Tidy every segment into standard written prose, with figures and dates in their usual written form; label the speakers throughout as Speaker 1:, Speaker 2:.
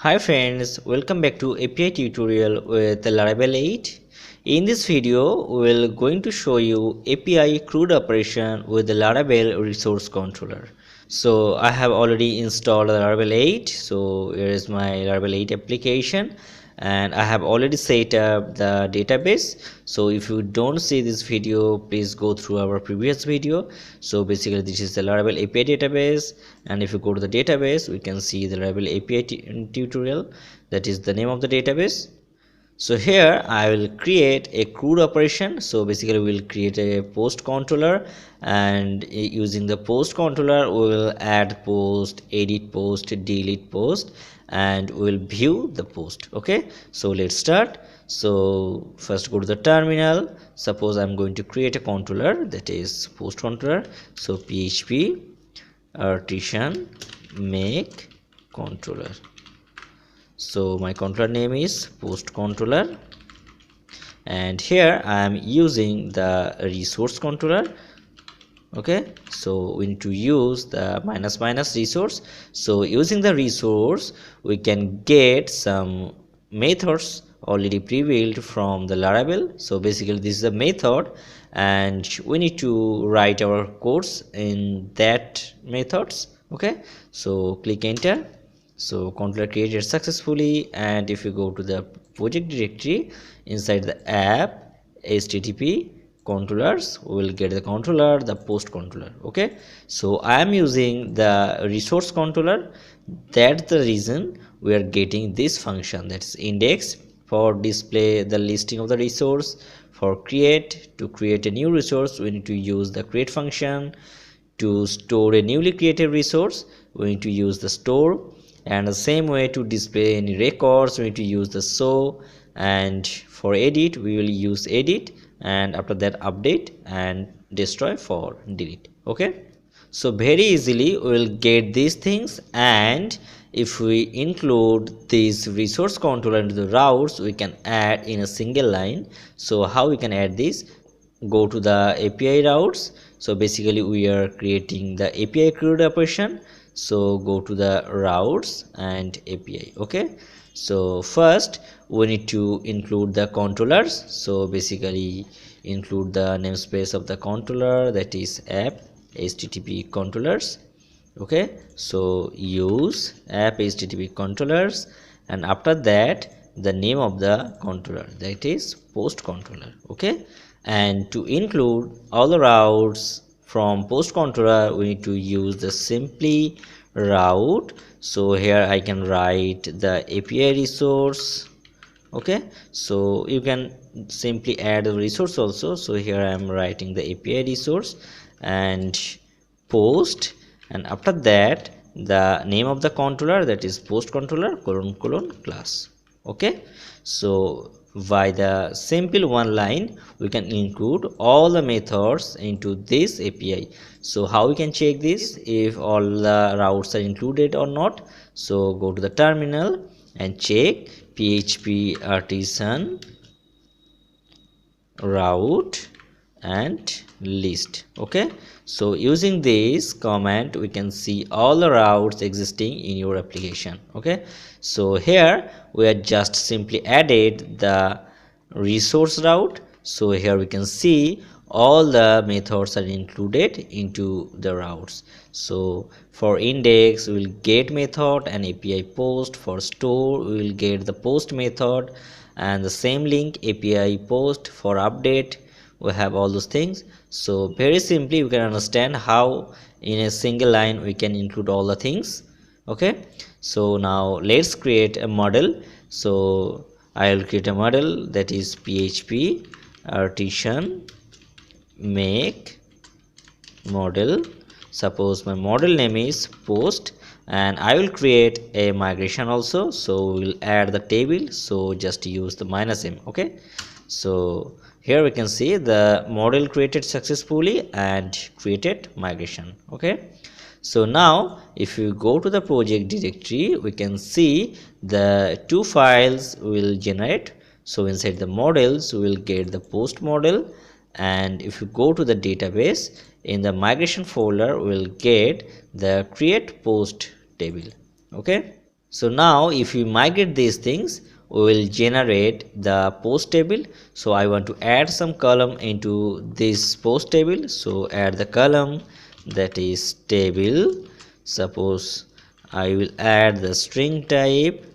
Speaker 1: Hi friends, welcome back to API tutorial with Laravel 8. In this video, we're going to show you API CRUD operation with the Laravel Resource controller. So I have already installed Laravel 8. So here is my Laravel 8 application and I have already set up the database. So if you don't see this video, please go through our previous video. So basically this is the Laravel API database, and if you go to the database we can see the Laravel API tutorial, that is the name of the database. So here I will create a CRUD operation. So basically we will create a post controller, and using the post controller we will add post, edit post, delete post, and we will view the post. Okay, so let's start. So first go to the terminal. Suppose I'm going to create a controller, that is post controller. So php artisan make controller. So my controller name is post controller, and here I am using the resource controller. Okay, so we need to use the -- resource. So using the resource we can get some methods already pre-built from the Laravel. So basically this is a method and we need to write our codes in that methods. Okay, so click enter. So controller created successfully, and if you go to the project directory, inside the app http controllers, we will get the controller, the post controller. Okay, so I am using the resource controller. That's the reason we are getting this function, that is index for display the listing of the resource. For to create a new resource we need to use the create function. To store a newly created resource we need to use the store, and the same way to display any records we need to use the show, and for edit we will use edit, and after that update and destroy for delete. Okay, so very easily we will get these things, and if we include this resource controller into the routes we can add in a single line. So how we can add this? Go to the API routes. So basically we are creating the API CRUD operation. So go to the routes and API. Okay, so first we need to include the controllers. So basically include the namespace of the controller, that is app http controllers. Okay, so use app http controllers, and after that the name of the controller, that is post controller. Okay, and to include all the routes from post controller we need to use the simply route. So here I can write the API resource. Okay, so you can simply add a resource also. So here I am writing the API resource and post, and after that the name of the controller, that is post controller : class. Okay, so by the simple one line we can include all the methods into this API. So how we can check this, if all the routes are included or not? So go to the terminal and check php artisan route and list. Okay, so using this command we can see all the routes existing in your application. Okay, so here we are just simply added the resource route. So here we can see all the methods are included into the routes. So for index we will get method and API post. For store we will get the post method and the same link API post. For update we have all those things. So very simply you can understand how in a single line we can include all the things. Okay, so now let's create a model. So I will create a model, that is php artisan make model. Suppose my model name is post, and I will create a migration also. So we will add the table, so just use the -m. Okay, so here we can see the model created successfully and created migration. Okay, so now if you go to the project directory we can see the two files will generate. So inside the models we will get the post model, and if you go to the database in the migration folder we will get the create post table. Okay, So now if we migrate these things, we will generate the post table. So I want to add some column into this post table. So add the column, that is table. Suppose I will add the string type,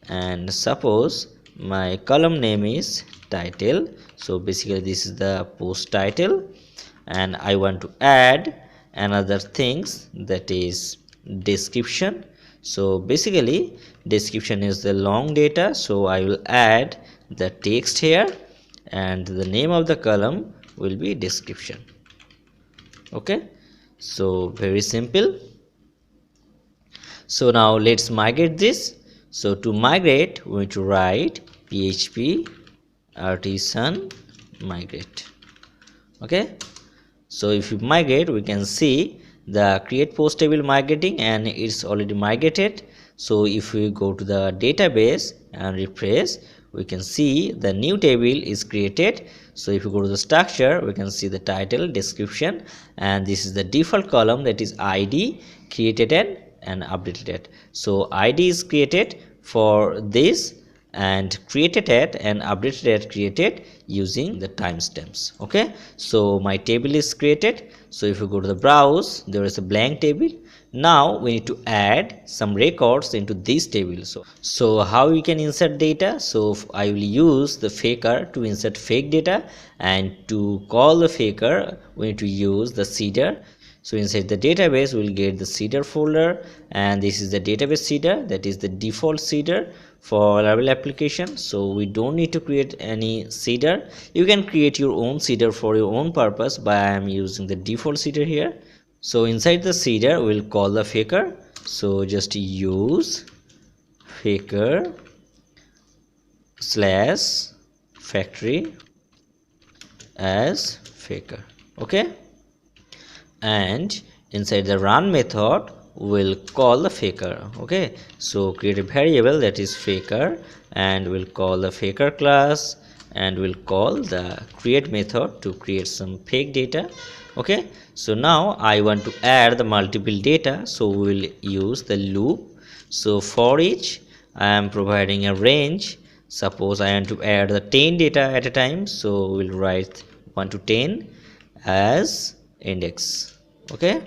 Speaker 1: and suppose my column name is title. So basically this is the post title, and I want to add another things, that is description. So basically description is the long data, so I will add the text here, and the name of the column will be description. Okay, so very simple. So now let's migrate this. So to migrate, we need to write php artisan migrate. Okay, so if you migrate, we can see the create post table migrating, and it's already migrated. So if we go to the database and refresh, we can see the new table is created. So if you go to the structure, we can see the title, description, and this is the default column, that is id, created and updated. So id is created for this, and created at and updated at created using the timestamps. Okay, so my table is created. So if you go to the browse, there is a blank table. Now we need to add some records into this table. So how you can insert data? So I will use the faker to insert fake data, and to call the faker we need to use the seeder. So inside the database we will get the seeder folder, and this is the database seeder, that is the default seeder for Laravel application. So we don't need to create any seeder. You can create your own seeder for your own purpose, but I am using the default seeder here. So inside the seeder we'll call the faker. So just use faker slash factory as faker. Okay, and inside the run method we'll call the faker. Okay, so create a variable, that is faker, and we'll call the faker class, and we'll call the create method to create some fake data. Okay, so now I want to add the multiple data, so we'll use the loop. So for each I am providing a range. Suppose I want to add the 10 data at a time, so we'll write 1 to 10 as index. Okay,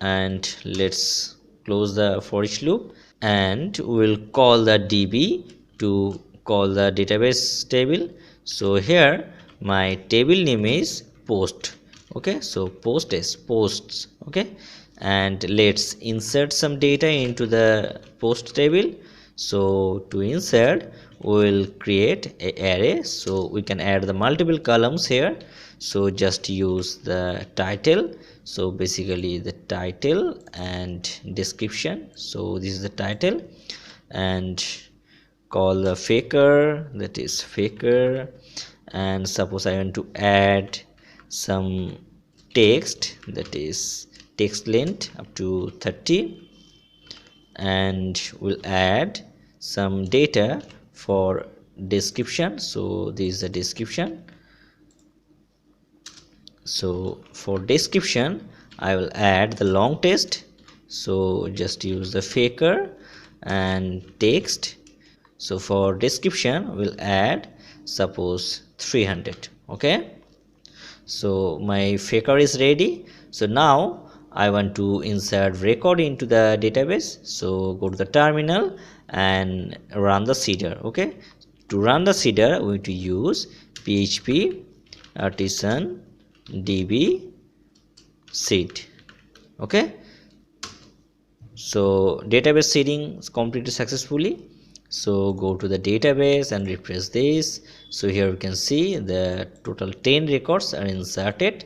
Speaker 1: and let's close the for each loop, and we'll call the db to call the database table. So here my table name is post. Okay, so post is posts. Okay, and let's insert some data into the post table. So to insert, we'll create an array, so we can add the multiple columns here. So just use the title. So basically the title and description. So this is the title, and call the faker, that is faker, and suppose I want to add some text, that is text length up to 30, and we'll add some data for description. So this is the description. So for description I will add the long text. So just use the faker and text. So for description we'll add suppose 300. Okay, so my faker is ready. So now I want to insert record into the database. So go to the terminal and run the seeder. Okay, to run the seeder we need to use php artisan db seed. Okay, so database seeding is completed successfully. So go to the database and refresh this. So here we can see the total 10 records are inserted.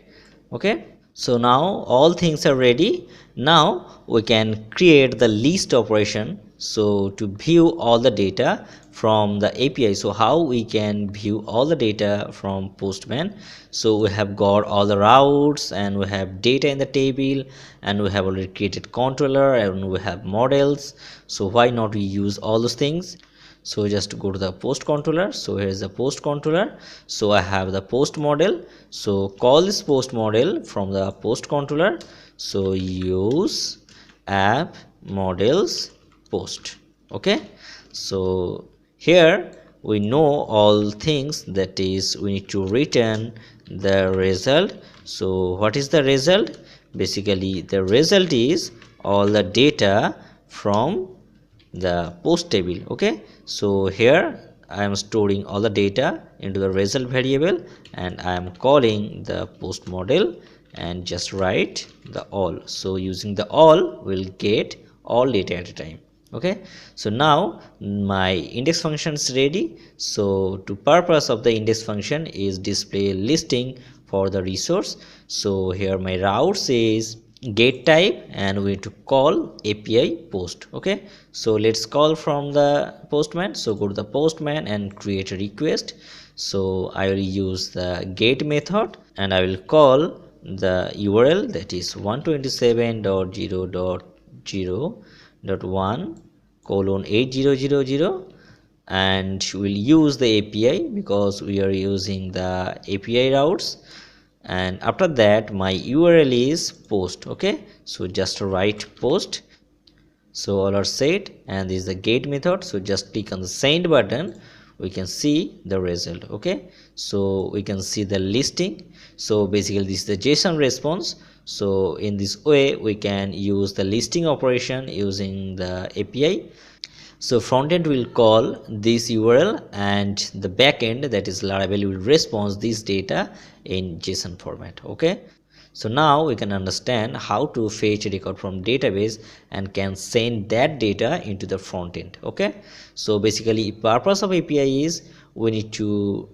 Speaker 1: Okay, so now all things are ready. Now we can create the list operation, so to view all the data from the API. So how we can view all the data from Postman? So we have got all the routes, and we have data in the table, and we have already created controller, and we have models. So why not we use all those things? So just go to the post controller. So here is the post controller. So I have the post model. So call this post model from the post controller. So use app models post. Okay, so here we know all things, that is we need to return the result. So what is the result? Basically the result is all the data from the post table. Okay, so here I am storing all the data into the result variable, and I am calling the post model and just write the all. So using the all will get all data at a time. Okay, so now my index function is ready. So to purpose of the index function is display listing for the resource. So here my route says get type, and we need to call API post. Okay, so let's call from the Postman. So go to the Postman and create a request. So I will use the get method, and I will call the URL, that is 127.0.0.1:8000, and we'll use the API because we are using the API routes. And after that my URL is post. Okay, so just write post. So all are set, and this is the get method. So just click on the send button, we can see the result. Okay, so we can see the listing. So basically this is the JSON response. So in this way we can use the listing operation using the API. So frontend will call this URL, and the backend, that is Laravel, will respond this data in JSON format. Okay, so now we can understand how to fetch a record from database and can send that data into the frontend. Okay, so basically purpose of API is we need to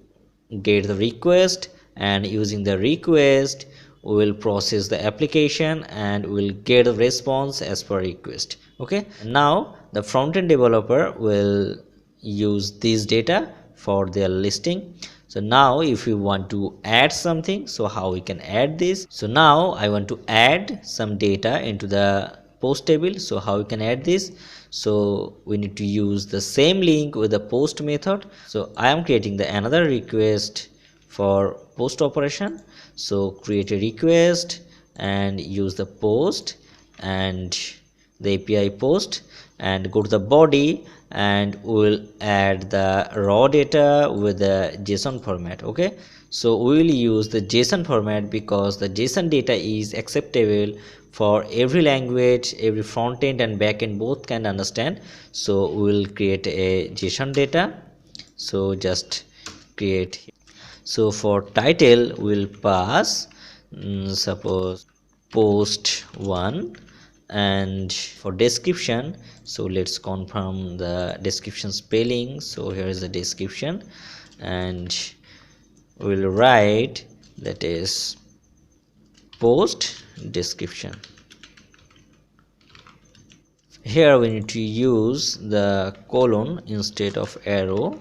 Speaker 1: get the request, and using the request we will process the application and we'll get a response as per request. Okay, now the front-end developer will use this data for their listing. So now if we want to add something, so how we can add this? So now I want to add some data into the post table. So how we can add this? So we need to use the same link with the post method. So I am creating the another request for post operation. So create a request and use the post and the API post, and go to the body, and we'll add the raw data with the JSON format. Okay, so we will use the JSON format because the JSON data is acceptable for every language, every front end and back end both can understand. So we will create a JSON data. So just create. So for title we'll pass suppose post 1, and for description, so let's confirm the description spelling. So here is the description, and we'll write, that is post description. Here we need to use the colon instead of arrow.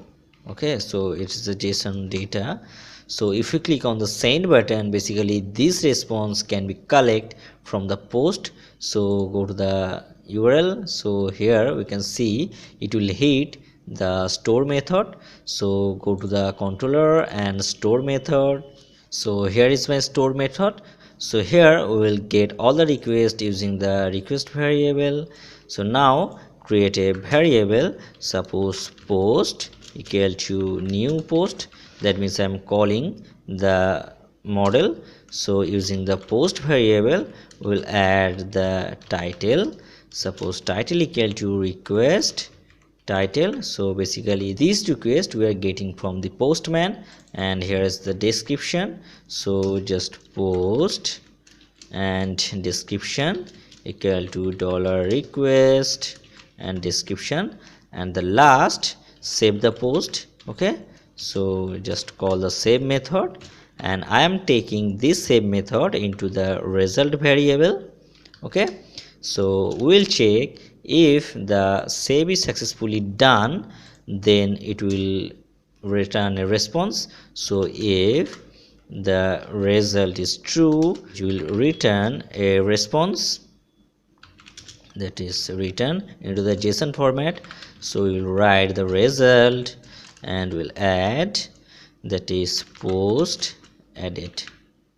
Speaker 1: Okay, so it's the JSON data. So if you click on the send button, basically this response can be collect from the post. So go to the URL. So here we can see it will hit the store method. So go to the controller and store method. So here is my store method. So here we will get all the requests using the request variable. So now create a variable, suppose post equal to new post. That means I'm calling the model. So using the post variable we'll add the title. Suppose title equal to request title. So basically this request we are getting from the Postman, and here is the description. So just post and description equal to $request and description, and the last save the post. Okay, so just call the save method, and I am taking this save method into the result variable. Okay, so we'll check if the save is successfully done, then it will return a response. So if the result is true, you will return a response, that is written into the JSON format. So we will write the result and we'll add, that is post added.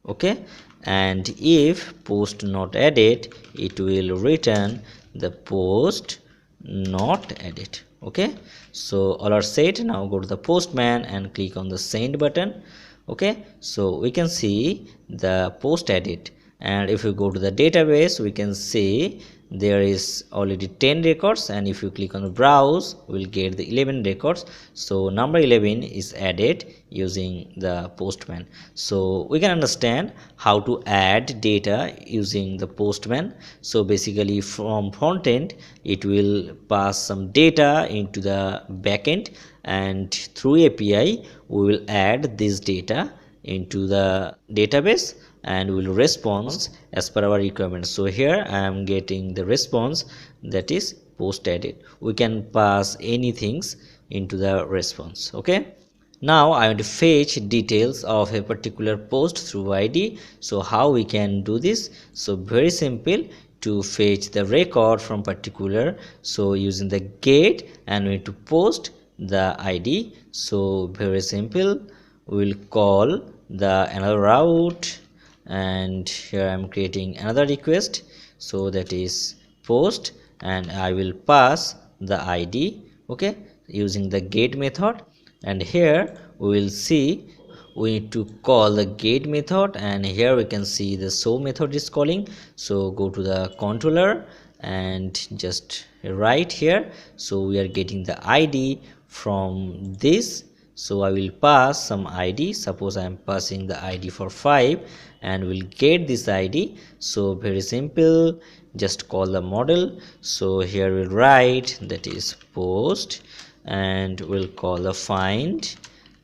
Speaker 1: Okay, and if post not added, it will return the post not edit. Okay, so all are set. Now go to the Postman and click on the send button. Okay, so we can see the post edit, and if you go to the database we can see there is already 10 records, and if you click on the browse we'll get the 11 records. So number 11 is added using the Postman. So we can understand how to add data using the Postman. So basically from front end it will pass some data into the backend, and through API we will add this data into the database and will respond as per our requirements. So here I am getting the response, that is post edit. We can pass anything into the response. Okay, now I want to fetch details of a particular post through ID. So how we can do this? So very simple, to fetch the record from particular, so using the get, and we need to post the ID. So very simple, we will call the another route, and here I am creating another request, so that is post, and I will pass the ID. Okay, using the get method, and here we will see we need to call the get method, and here we can see the show method is calling. So go to the controller and just write here, so we are getting the ID from this. So I will pass some ID, suppose I am passing the ID for 5, and will get this ID. So very simple, just call the model. So here we'll write, that is post, and we'll call the find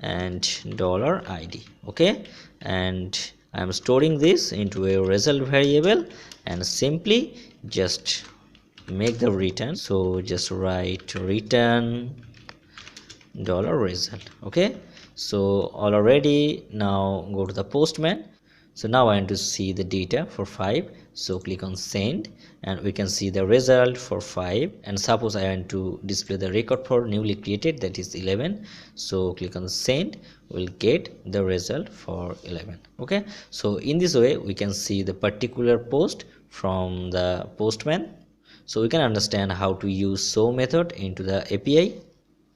Speaker 1: and $id. Okay, and I am storing this into a result variable, and simply just make the return. So just write return $result. Okay, so already, now go to the Postman. So now I want to see the data for 5, so click on send, and we can see the result for 5. And suppose I want to display the record for newly created, that is 11, so click on send, we'll get the result for 11. Okay, so in this way we can see the particular post from the Postman. So we can understand how to use show method into the API.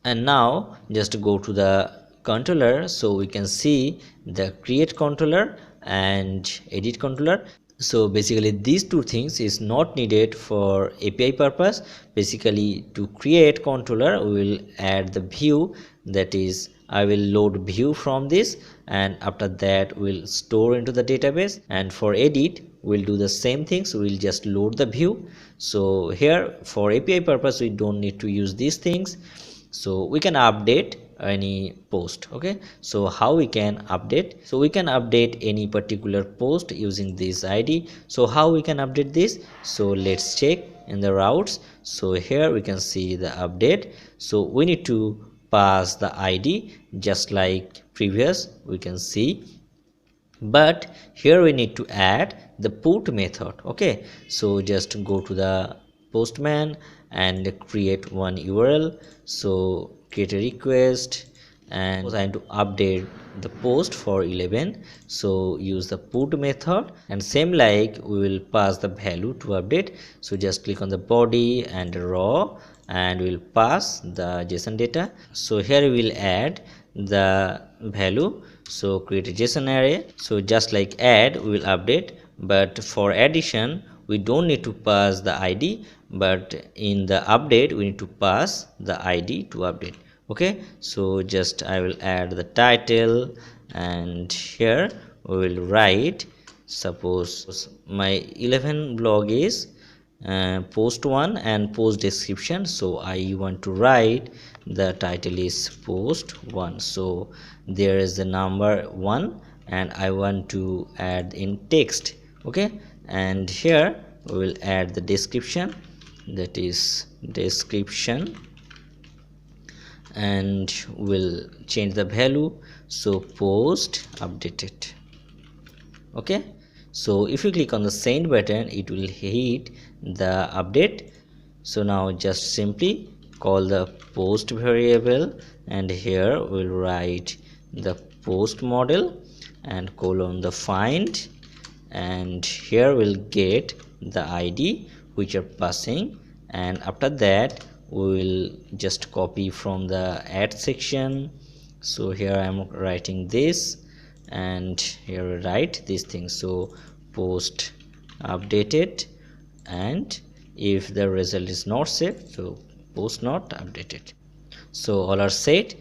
Speaker 1: And now just go to the controller, so we can see the create controller and edit controller. So basically these two things is not needed for API purpose. Basically to create controller we will add the view, that is I will load view from this, and after that we'll store into the database. And for edit we'll do the same thing, so we'll just load the view. So here for API purpose we don't need to use these things, so we can update any post. Okay, so how we can update? So we can update any particular post using this ID. So how we can update this? So let's check in the routes. So here we can see the update. So we need to pass the ID just like previous, we can see, but here we need to add the put method. Okay, so just go to the Postman and create one URL. So create a request, and I want to update the post for 11, so use the put method, and same like we will pass the value to update. So just click on the body and raw, and we'll pass the JSON data. So here we will add the value, so create a JSON array. So just like add we will update, but for addition we don't need to pass the ID, but in the update we need to pass the ID to update. Okay, so just I will add the title, and here we will write, suppose my 11 blog is post 1 and post description, so I want to write the title is post 1. So there is the number 1 and I want to add in text. Okay, and here we will add the description, that is description, and we'll change the value, so post updated. Okay, so if you click on the send button it will hit the update. So now just simply call the post variable, and here we'll write the post model and colon the find, and here we'll get the ID which are passing and after that we will just copy from the add section. So here I am writing this, and here write this thing. So post updated, and if the result is not set, so post not updated. So all are set.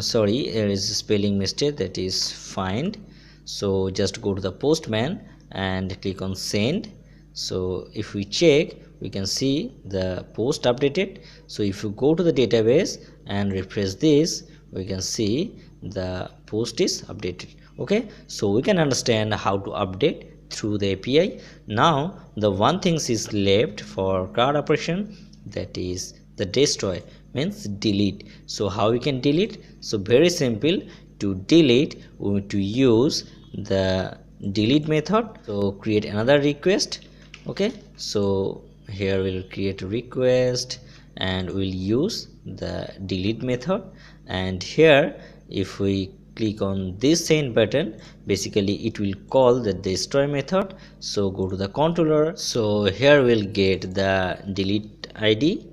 Speaker 1: Sorry, there is a spelling mistake, that is find. So just go to the Postman and click on send. So if we check, we can see the post updated. So if you go to the database and refresh this, we can see the post is updated. Okay, so we can understand how to update through the API. Now the one thing is left for CRUD operation, that is the destroy, means delete. So how we can delete? So very simple. To delete, we need to use the delete method. So create another request. Okay, so here we'll create a request and we'll use the delete method. And here if we click on this send button, basically it will call the destroy method. So go to the controller. So here we'll get the delete ID.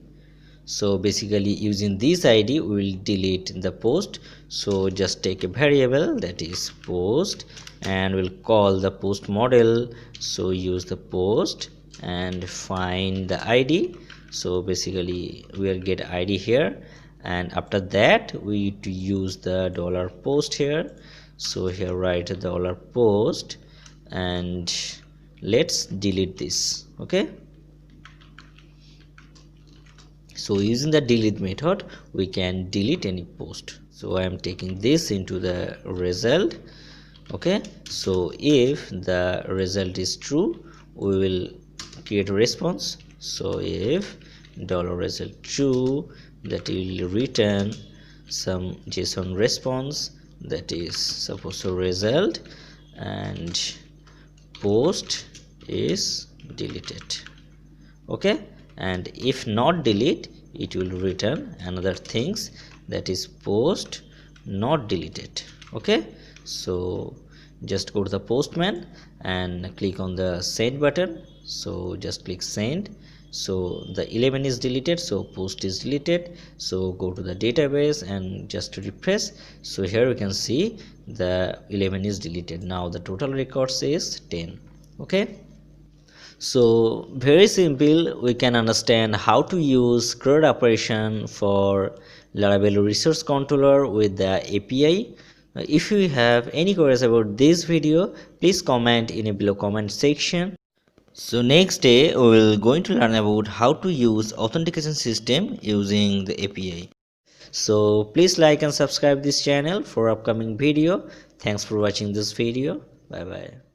Speaker 1: So basically using this ID we will delete the post. So just take a variable, that is post, and we'll call the post model. So use the post and find the ID. So basically we'll get ID here, and after that we need to use the $post here. So here write $post, and let's delete this. Okay, so using the delete method we can delete any post. So I am taking this into the result. Okay, so if the result is true, we will create a response. So if $result true, that will return some JSON response, that is supposed to result, and post is deleted. Okay, and if not delete, it will return another things, that is post not deleted. Okay, so just go to the Postman and click on the send button. So just click send. So the 11 is deleted, so post is deleted. So go to the database and just refresh. So here we can see the 11 is deleted. Now the total records is 10. Okay, so very simple, we can understand how to use CRUD operation for Laravel Resource controller with the API. If you have any queries about this video, please comment in a below comment section. So next day we will going to learn about how to use authentication system using the API. So please like and subscribe this channel for upcoming video. Thanks for watching this video. Bye bye.